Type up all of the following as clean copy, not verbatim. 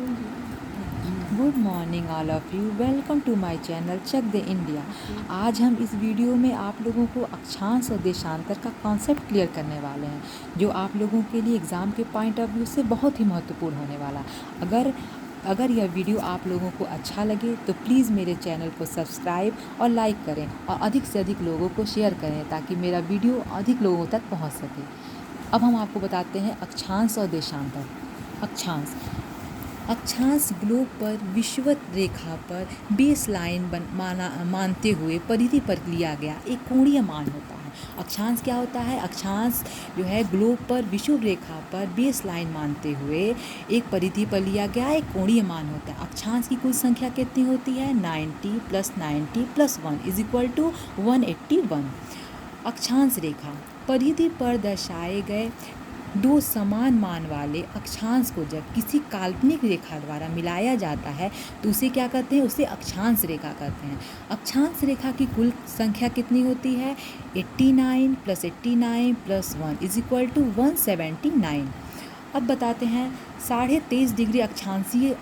Good morning all of you, welcome to my channel check the India. आज हम इस video में आप लोगों को अक्षांश और देशांतर का कॉन्सेप्ट क्लियर करने वाले हैं, जो आप लोगों के लिए एग्ज़ाम के पॉइंट ऑफ व्यू से बहुत ही महत्वपूर्ण होने वाला। अगर यह वीडियो आप लोगों को अच्छा लगे तो प्लीज़ मेरे चैनल को सब्सक्राइब और लाइक करें और अधिक से अधिक लोगों को शेयर करें ताकि मेरा वीडियो अधिक लोगों तक पहुँच सके। अब हम आपको बताते हैं अक्षांश और देशांतर। अक्षांश ग्लोब पर विषुवत रेखा पर बेस लाइन मानते हुए परिधि पर लिया गया एक कोणीय मान होता है। अक्षांश क्या होता है? अक्षांश जो है ग्लोब पर विषुव रेखा पर बेस लाइन मानते हुए एक परिधि पर लिया गया एक कोणीय मान होता है। अक्षांश की कुल संख्या कितनी होती है? 90 + 90 + 1 = 181। अक्षांश रेखा परिधि पर दर्शाए गए दो समान मान वाले अक्षांश को जब किसी काल्पनिक रेखा द्वारा मिलाया जाता है तो उसे क्या कहते हैं? उसे अक्षांश रेखा कहते हैं। अक्षांश रेखा की कुल संख्या कितनी होती है? 89 + 89 + 1 = 179। अब बताते हैं 23.5 डिग्री अक्षांशीय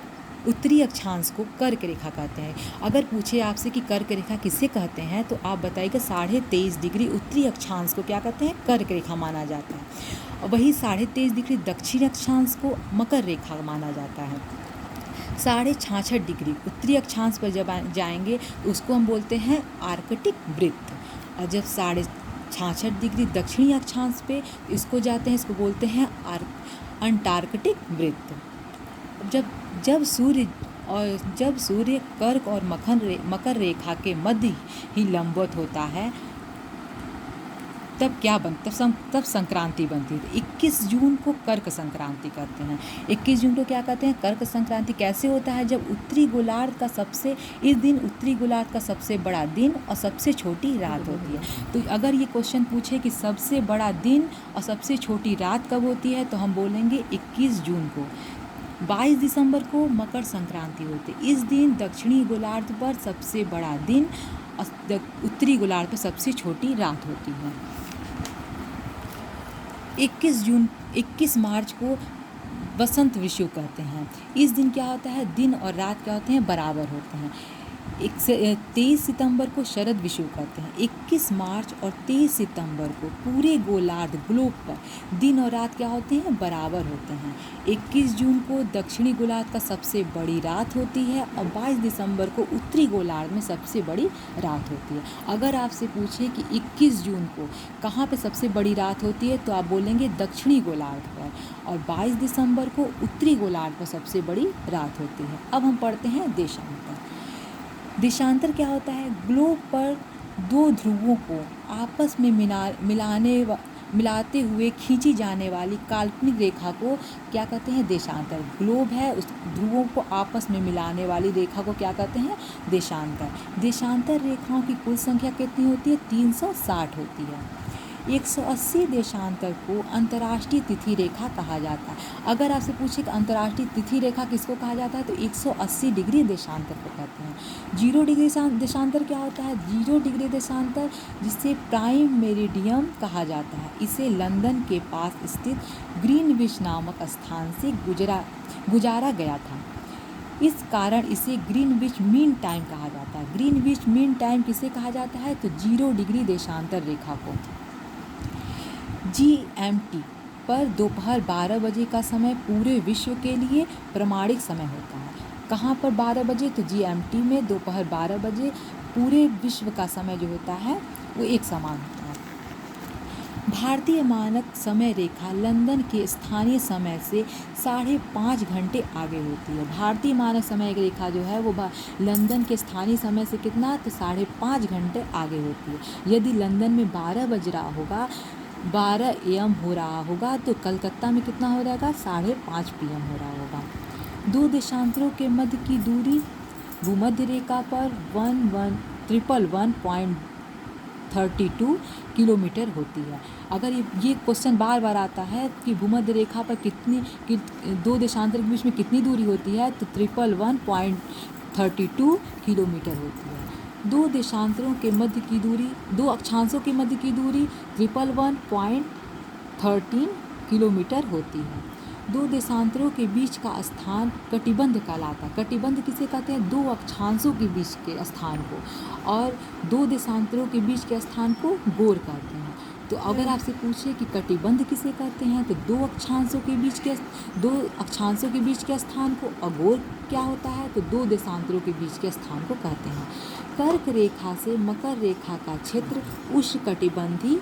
उत्तरी अक्षांश को कर्क रेखा कहते हैं। अगर पूछे आपसे कि कर्क रेखा किसे कहते हैं तो आप बताइएगा 23.5 डिग्री उत्तरी अक्षांश को क्या कहते हैं? कर्क रेखा माना जाता है। और वही 23.5 डिग्री दक्षिण अक्षांश को मकर रेखा माना जाता है। 66.5 डिग्री उत्तरी अक्षांश पर जब जाएंगे तो उसको हम बोलते हैं आर्कटिक वृत्त। और जब 66.5 डिग्री दक्षिणी अक्षांश पे इसको जाते हैं, इसको बोलते हैं अंटार्कटिक वृत्त। जब सूर्य कर्क और मकर रेखा के मध्य ही लंबवत होता है तब क्या तब संक्रांति बनती है। 21 जून को कर्क संक्रांति कहते हैं। 21 जून को क्या कहते हैं? कर्क संक्रांति। कैसे होता है? जब इस दिन उत्तरी गोलार्ध का सबसे बड़ा दिन और सबसे छोटी रात होती है। तो अगर ये क्वेश्चन पूछे कि सबसे बड़ा दिन और सबसे छोटी रात कब होती है तो हम बोलेंगे 21 जून को। 22 दिसंबर को मकर संक्रांति होती है। इस दिन दक्षिणी गोलार्ध पर सबसे बड़ा दिन और उत्तरी गोलार्ध पर सबसे छोटी रात होती है। 21 मार्च को वसंत विषुव कहते हैं। इस दिन क्या होता है? दिन और रात क्या होते हैं? बराबर होते हैं। 23 सितंबर को शरद विषुव कहते हैं। 21 मार्च और 23 सितंबर को पूरे गोलार्ध ग्लोब पर दिन और रात क्या होते हैं? बराबर होते हैं। 21 जून को दक्षिणी गोलार्ध का सबसे बड़ी रात होती है और 22 दिसंबर को उत्तरी गोलार्ध में सबसे बड़ी रात होती है। अगर आपसे पूछे कि 21 जून को कहाँ पे सबसे बड़ी रात होती है तो आप बोलेंगे दक्षिणी गोलार्ध पर, और 22 दिसंबर को उत्तरी गोलार्ध पर सबसे बड़ी रात होती है। अब हम पढ़ते हैं देशांतर। देशांतर क्या होता है? ग्लोब पर दो ध्रुवों को आपस में मिलाते हुए खींची जाने वाली काल्पनिक रेखा को क्या कहते हैं? देशांतर। ग्लोब है, उस ध्रुवों को आपस में मिलाने वाली रेखा को क्या कहते हैं? देशांतर। देशांतर रेखाओं की कुल संख्या कितनी होती है? 360 होती है। 180 देशांतर को अंतर्राष्ट्रीय तिथि रेखा कहा जाता है। अगर आपसे पूछे कि अंतर्राष्ट्रीय तिथि रेखा किसको कहा जाता है तो 180 डिग्री देशांतर को कहते हैं। 0 डिग्री देशांतर क्या होता है? 0 डिग्री देशांतर जिसे प्राइम मेरिडियम कहा जाता है, इसे लंदन के पास स्थित ग्रीनविच नामक स्थान से गुजारा गया था। इस कारण इसे ग्रीनविच मीन टाइम कहा जाता है। ग्रीनविच मीन टाइम किसे कहा जाता है? तो 0 डिग्री देशांतर रेखा को। GMT पर दोपहर 12 बजे का समय पूरे विश्व के लिए प्रमाणिक समय होता है। कहाँ पर 12 बजे? तो GMT में दोपहर 12 बजे पूरे विश्व का समय जो होता है वो एक समान होता है। भारतीय मानक समय रेखा लंदन के स्थानीय समय से 5.5 घंटे आगे होती है। भारतीय मानक समय रेखा जो है वो लंदन के स्थानीय समय से कितना? तो 5.5 घंटे आगे होती है। यदि लंदन में 12 बज रहा होगा, 12 AM हो रहा होगा तो कलकत्ता में कितना हो जाएगा? 5:30 PM हो रहा होगा। दो देशांतरों के मध्य की दूरी भूमध्य रेखा पर 111.32 किलोमीटर होती है। अगर ये क्वेश्चन बार बार आता है कि भूमध्य रेखा पर दो देशांतर के बीच में कितनी दूरी होती है तो 111.32 किलोमीटर होती है। दो अक्षांशों के मध्य की दूरी 111.13 किलोमीटर होती है। दो देशांतरों के बीच का स्थान कटिबंध कहलाता है। कटिबंध किसे कहते हैं? दो अक्षांशों के बीच के स्थान को, और दो देशांतरों के बीच के स्थान को गोर कहते हैं। तो अगर आपसे पूछे कि कटिबंध किसे कहते हैं, तो दो अक्षांशों के बीच के स्थान को, अगोर क्या होता है? तो दो देशांतरों के बीच के स्थान को कहते हैं। कर्क रेखा से मकर रेखा का क्षेत्र उष्णकटिबंधी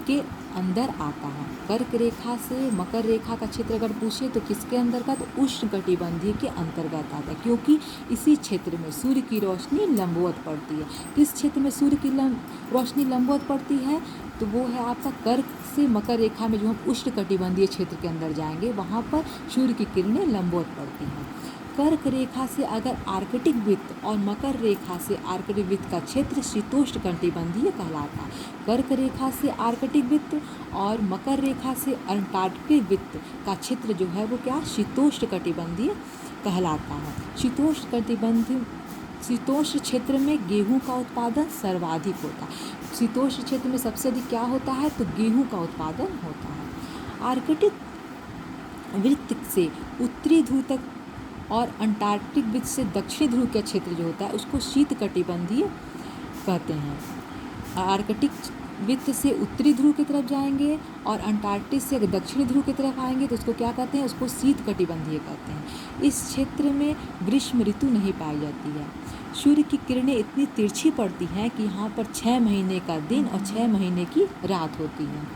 के अंदर आता है। कर्क रेखा से मकर रेखा का क्षेत्र अगर पूछे तो किसके अंतर्गत? तो उष्णकटिबंधीय के अंतर्गत आता है, क्योंकि इसी क्षेत्र में सूर्य की रोशनी लंबवत पड़ती है। किस क्षेत्र में सूर्य की रोशनी लंबवत पड़ती है? तो वो है आपका कर्क से मकर रेखा में, जो हम उष्णकटिबंधीय क्षेत्र के अंदर जाएंगे वहाँ पर सूर्य की किरणें लंबवत पड़ती हैं। कर्क रेखा से अगर आर्कटिक वृत्त और मकर रेखा से आर्कटिक वृत्त का क्षेत्र शीतोष्ण कटिबंधीय कहलाता है। कर्क रेखा से आर्कटिक वृत्त और मकर रेखा से अंटार्कटिक वृत्त का क्षेत्र जो है वो क्या? शीतोष्ण कटिबंधीय कहलाता है। शीतोष्ण क्षेत्र में गेहूं का उत्पादन सर्वाधिक होता है। शीतोष्ण क्षेत्र में सबसे अधिक क्या होता है? तो गेहूं का उत्पादन होता है। आर्कटिक वृत्त से उत्तरी ध्रुव तक और अंटार्कटिक वृत्त से दक्षिणी ध्रुव का क्षेत्र जो होता है उसको शीत कटिबंधीय कहते हैं। आर्कटिक वृत्त से उत्तरी ध्रुव की तरफ जाएंगे और अंटार्कटिक से अगर दक्षिणी ध्रुव की तरफ आएंगे तो उसको क्या कहते हैं? उसको शीत कटिबंधीय कहते हैं। इस क्षेत्र में ग्रीष्म ऋतु नहीं पाई जाती है। सूर्य की किरणें इतनी तिरछी पड़ती हैं कि यहाँ पर 6 महीने का दिन और 6 महीने की रात होती है।